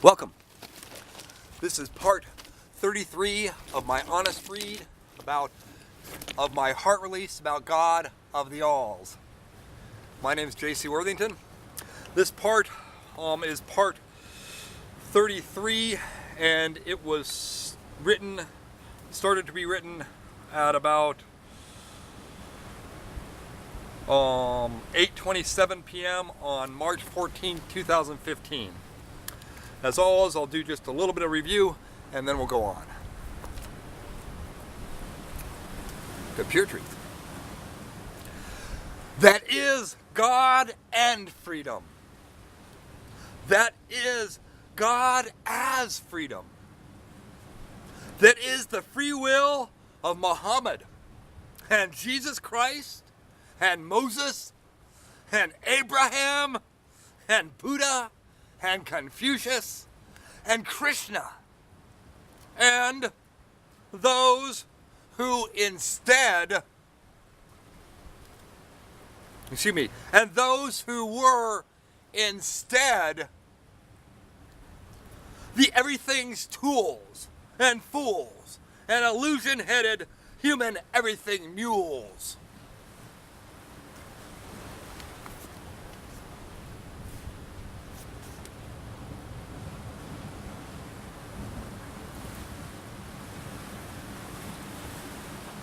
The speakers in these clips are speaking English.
Welcome. This is part 33 of my honest read of my heart release about God of the Alls. My name is J.C. Worthington. This part is part 33, and it was started to be written at about 8:27 p.m. on March 14, 2015. As always, I'll do just a little bit of review and then we'll go on. The pure truth. That is God and freedom. That is God as freedom. That is the free will of Muhammad and Jesus Christ and Moses and Abraham and Buddha and Confucius and Krishna and those who were instead the everything's tools and fools and illusion-headed human everything mules.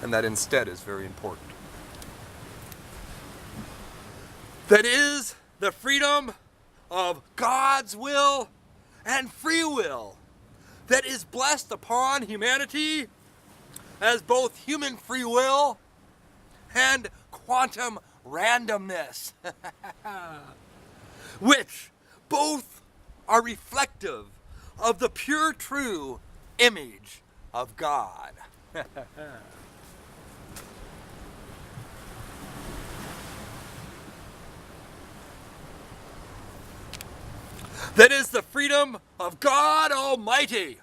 And that instead is very important. That is the freedom of God's will and free will that is blessed upon humanity as both human free will and quantum randomness, which both are reflective of the pure true image of God. That is the freedom of God Almighty,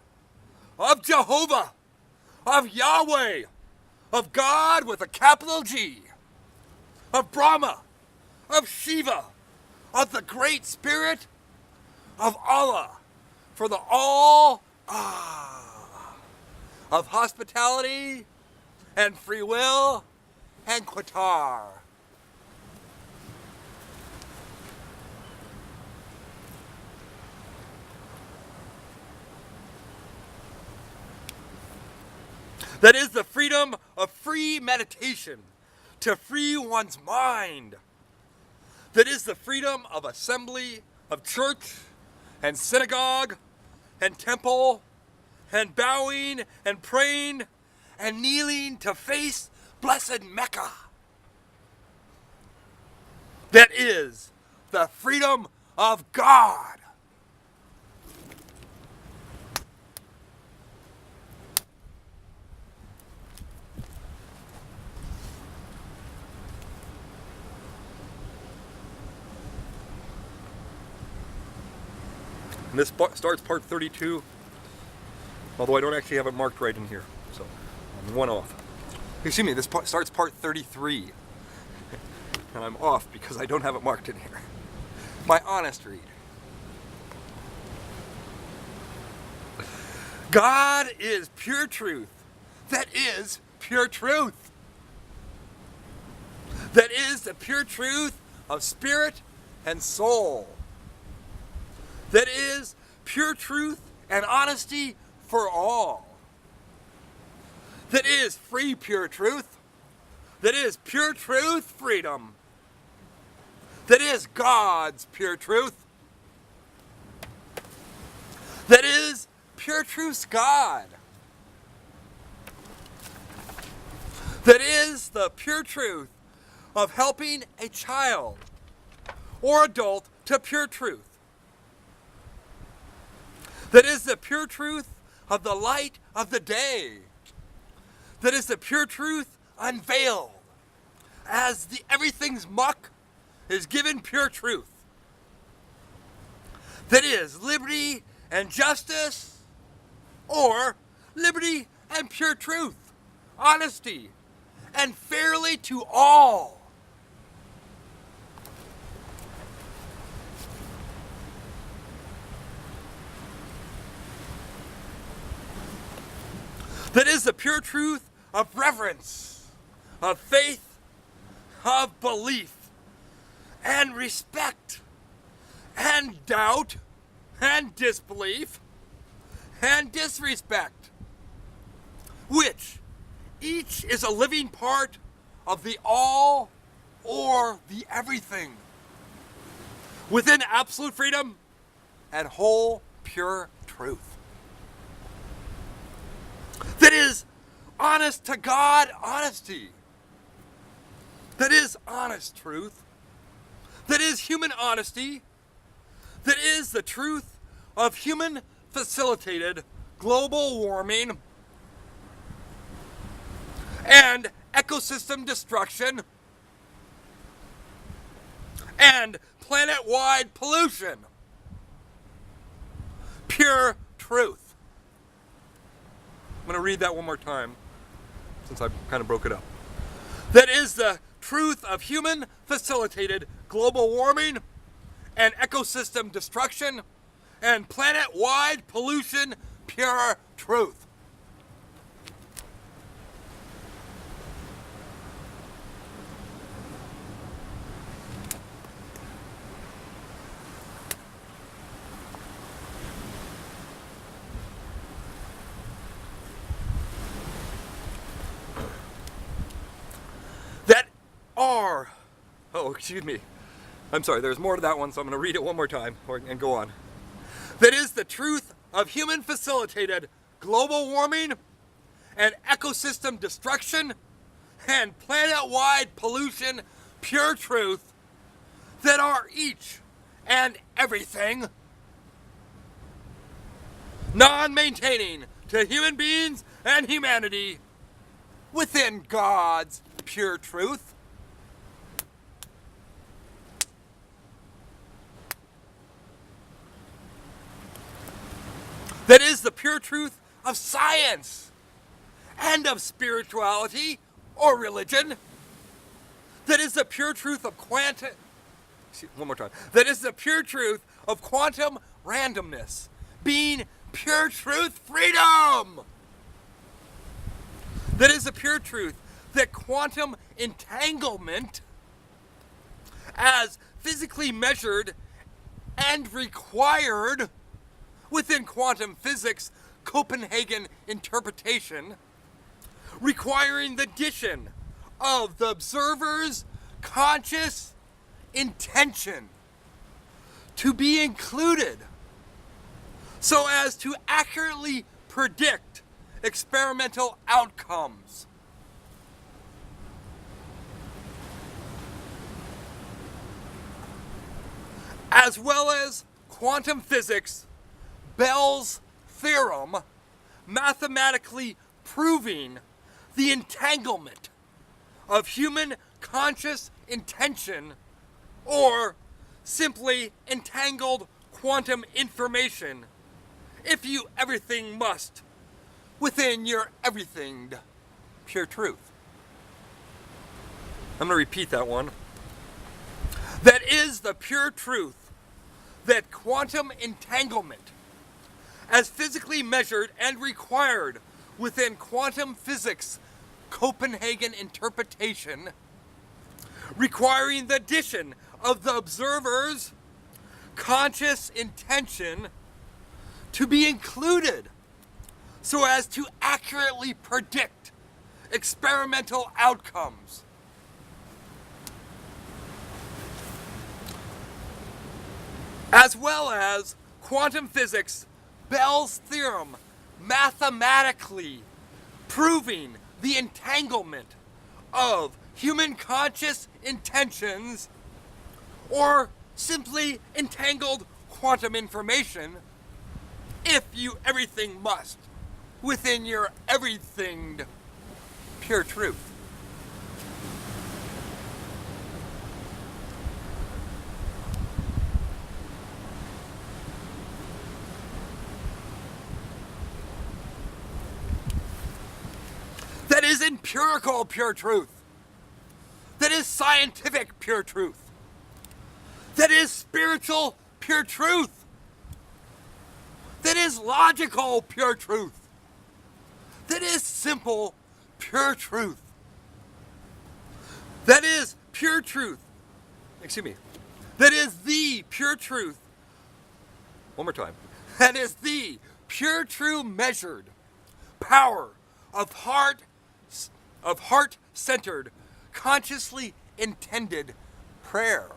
of Jehovah, of Yahweh, of God with a capital G, of Brahma, of Shiva, of the Great Spirit, of Allah, for the all of hospitality and free will and Qatar. That is the freedom of free meditation to free one's mind. That is the freedom of assembly, of church and synagogue and temple and bowing and praying and kneeling to face blessed Mecca. That is the freedom of God. And this starts part 32, although I don't actually have it marked right in here, so I'm one off. Excuse me, this starts part 33, and I'm off because I don't have it marked in here. My honest read. God is pure truth. That is pure truth. That is the pure truth of spirit and soul. That is pure truth and honesty for all. That is free pure truth. That is pure truth freedom. That is God's pure truth. That is pure truth's God. That is the pure truth of helping a child or adult to pure truth. That is the pure truth of the light of the day. That is the pure truth unveiled as the everything's muck is given pure truth. That is liberty and justice, or liberty and pure truth, honesty, and fairly to all. That is the pure truth of reverence, of faith, of belief, and respect, and doubt, and disbelief, and disrespect, which each is a living part of the all or the everything, within absolute freedom and whole pure truth. That is honest to God honesty. That is honest truth. That is human honesty. That is the truth of human facilitated global warming and ecosystem destruction and planet-wide pollution. Pure truth. I'm going to read that one more time since I kind of broke it up. That is the truth of human facilitated global warming and ecosystem destruction and planet-wide pollution. Pure truth. Excuse me. I'm sorry, there's more to that one, so I'm going to read it one more time and go on. That is the truth of human facilitated global warming and ecosystem destruction and planet-wide pollution. Pure truth. That are each and everything non-maintaining to human beings and humanity within God's pure truth. That is the pure truth of science and of spirituality or religion. That is the pure truth of That is the pure truth of quantum randomness being pure truth freedom. That is the pure truth that quantum entanglement, as physically measured and required within quantum physics Copenhagen interpretation, requiring the addition of the observer's conscious intention to be included so as to accurately predict experimental outcomes. As well as quantum physics Bell's theorem mathematically proving the entanglement of human conscious intention, or simply entangled quantum information, if you everything must, within your everything pure truth. I'm going to repeat that one. That is the pure truth that quantum entanglement, as physically measured and required within quantum physics Copenhagen interpretation, requiring the addition of the observer's conscious intention to be included so as to accurately predict experimental outcomes. As well as quantum physics Bell's theorem mathematically proving the entanglement of human conscious intentions, or simply entangled quantum information, if you everything must, within your everything pure truth. That is empirical pure truth. That is scientific pure truth. That is spiritual pure truth. That is logical pure truth. that is simple, pure truth. That is pure truth. Excuse me. That is the pure truth. One more time. That is the pure, true, measured power of heart-centered, consciously intended prayer.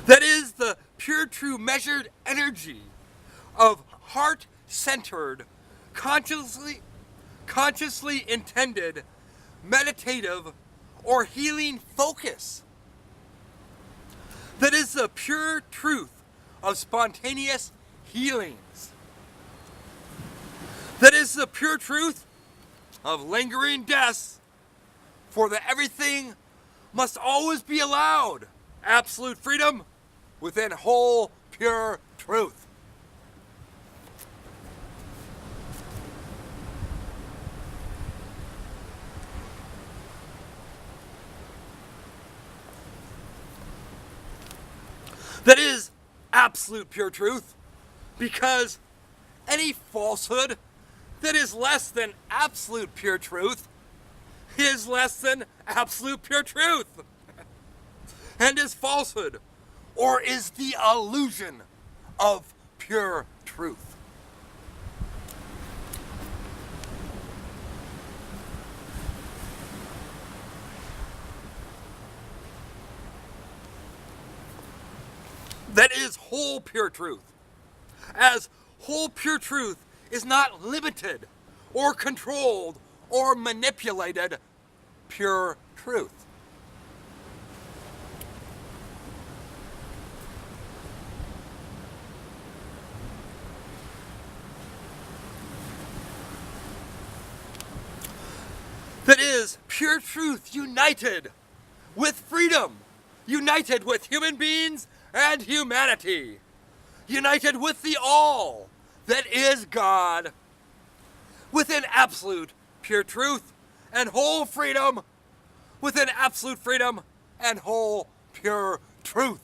That is the pure, true, measured energy of heart-centered, consciously intended, meditative, or healing focus. That is the pure truth of spontaneous healings. That is the pure truth of lingering deaths, for that everything must always be allowed absolute freedom within whole pure truth. That is absolute pure truth, because any falsehood that is less than absolute pure truth is less than absolute pure truth, and is falsehood, or is the illusion of pure truth. That is whole pure truth, as whole pure truth is not limited or controlled or manipulated pure truth. That is pure truth united with freedom, united with human beings and humanity, united with the all that is God, within absolute pure truth and whole freedom, within absolute freedom and whole pure truth.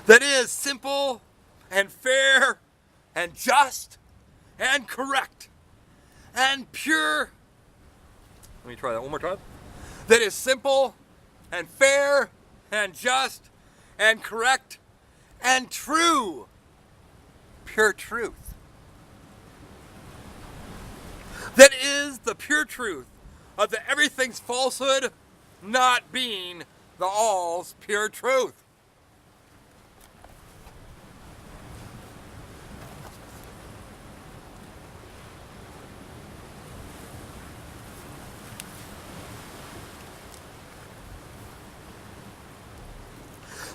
That is simple and fair and just and correct and pure. Let me try that one more time. That is simple and fair and just and correct and true. Pure truth. That is the pure truth of the everything's falsehood not being the all's pure truth.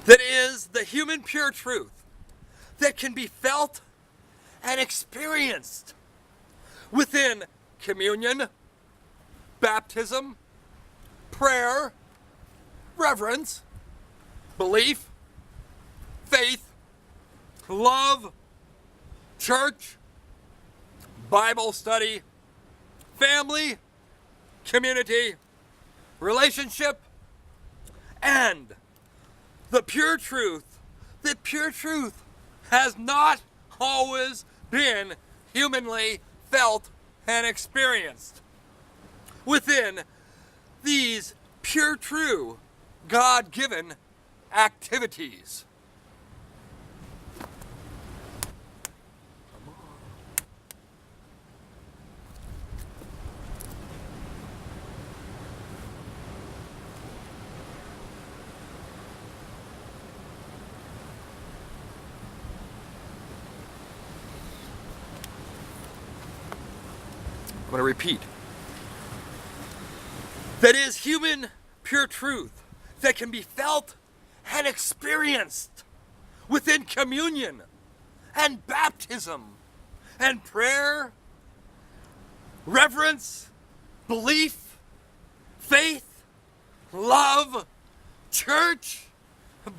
That is the human pure truth that can be felt and experienced within communion, baptism, prayer, reverence, belief, faith, love, church, Bible study, family, community, relationship, and the pure truth that pure truth has not always been humanly felt and experienced within these pure, true, God-given activities. I'm going to repeat. That is human pure truth that can be felt and experienced within communion and baptism and prayer, reverence, belief, faith, love, church,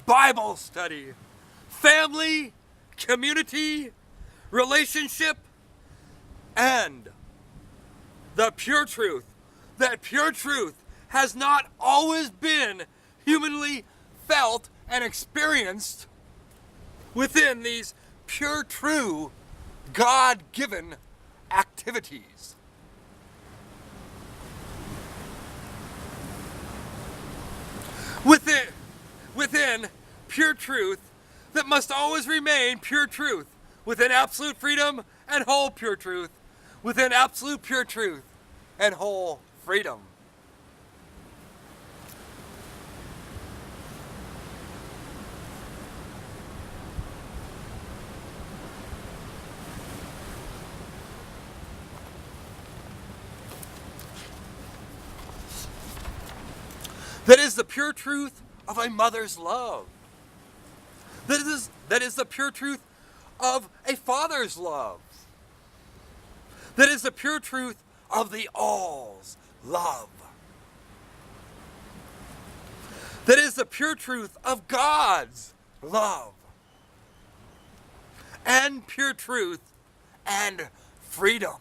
Bible study, family, community, relationship, and the pure truth. That pure truth has not always been humanly felt and experienced within these pure, true, God-given activities. Within pure truth that must always remain pure truth, within absolute freedom and whole pure truth, within absolute pure truth and whole freedom. That is the pure truth of a mother's love. That is the pure truth of a father's love. That is the pure truth of the all's love. That is the pure truth of God's love. And pure truth and freedom.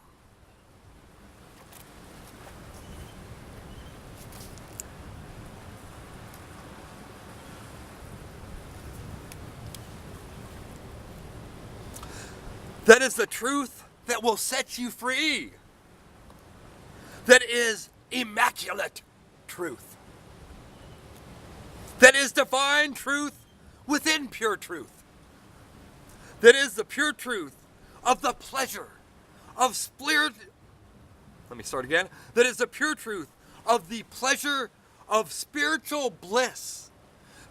That is the truth that will set you free. That is immaculate truth. That is divine truth within pure truth. That is the pure truth of the pleasure of spirit. Let me start again. That is the pure truth of the pleasure of spiritual bliss,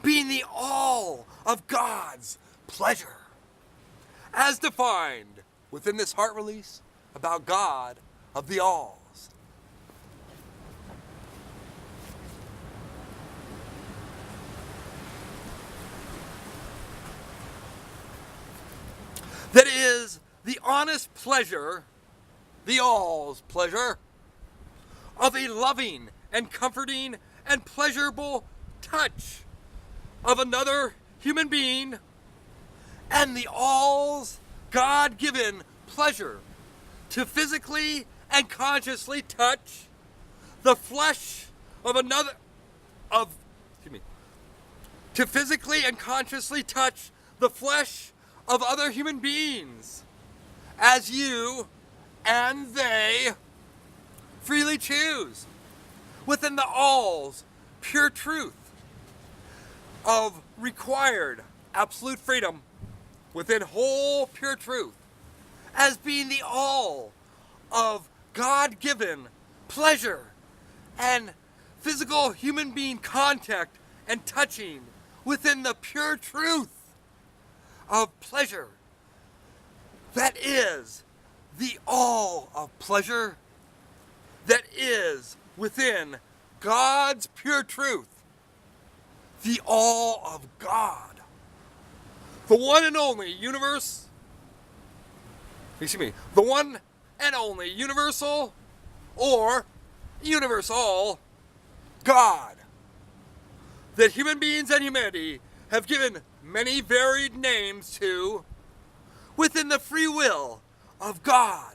being the all of God's pleasure, as defined within this heart release about God of the alls. That is the honest pleasure, the all's pleasure, of a loving and comforting and pleasurable touch of another human being, and the all's God-given pleasure to physically and consciously touch the flesh of another, to physically and consciously touch the flesh of other human beings, as you and they freely choose, within the all's pure truth of required absolute freedom, within whole pure truth, as being the all of God-given pleasure and physical human being contact and touching, within the pure truth of pleasure that is the all of pleasure that is within God's pure truth, the all of God, the one and only universe, the one and only universal or universal God that human beings and humanity have given many varied names to, within the free will of God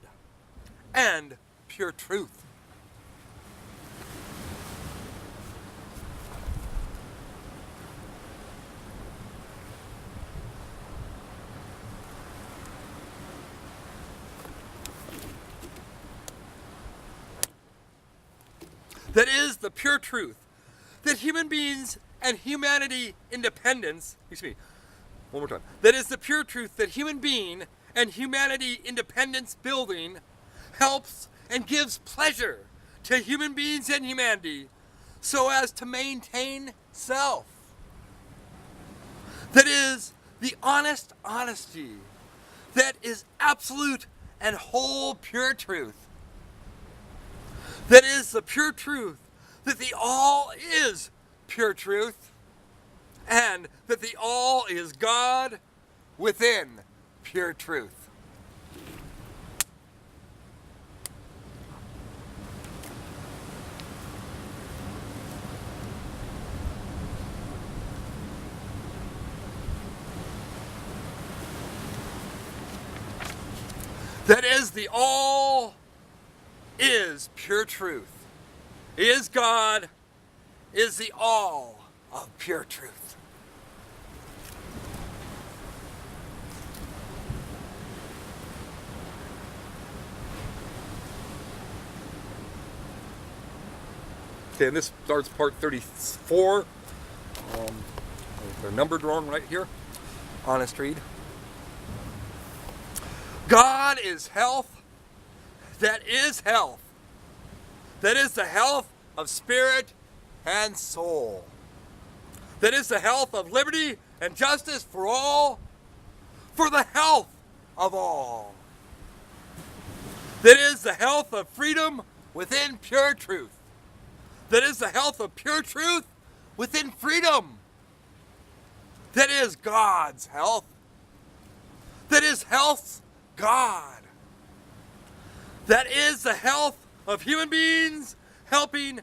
and pure truth. That is the pure truth that human beings and humanity independence, that is the pure truth that human being and humanity independence building helps and gives pleasure to human beings and humanity so as to maintain self. That is the honest honesty that is absolute and whole pure truth. That is the pure truth that the all is pure truth, and that the all is God within pure truth. That is the all is pure truth. He is God, is the all of pure truth. Okay, and this starts part 34. They're numbered wrong right here. Honest read. God is health. That is health. That is the health of spirit and soul. That is the health of liberty and justice for all, for the health of all. That is the health of freedom within pure truth. That is the health of pure truth within freedom. That is God's health. That is health's God. That is the health of human beings helping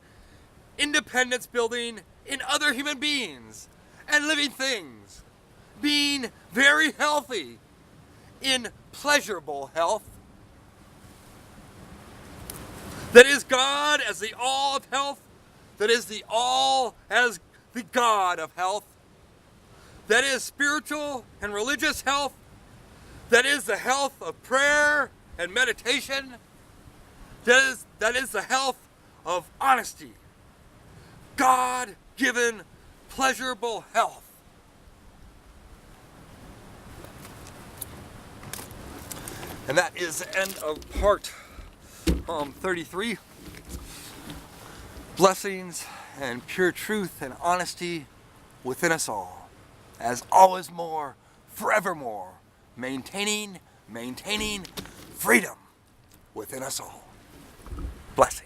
independence building in other human beings and living things. Being very healthy in pleasurable health. That is God as the all of health. That is the all as the God of health. That is spiritual and religious health. That is the health of prayer and meditation. That is the health of honesty. God-given, pleasurable health. And that is the end of part 33. Blessings and pure truth and honesty within us all. As always more, forevermore. Maintaining freedom within us all. Blessings.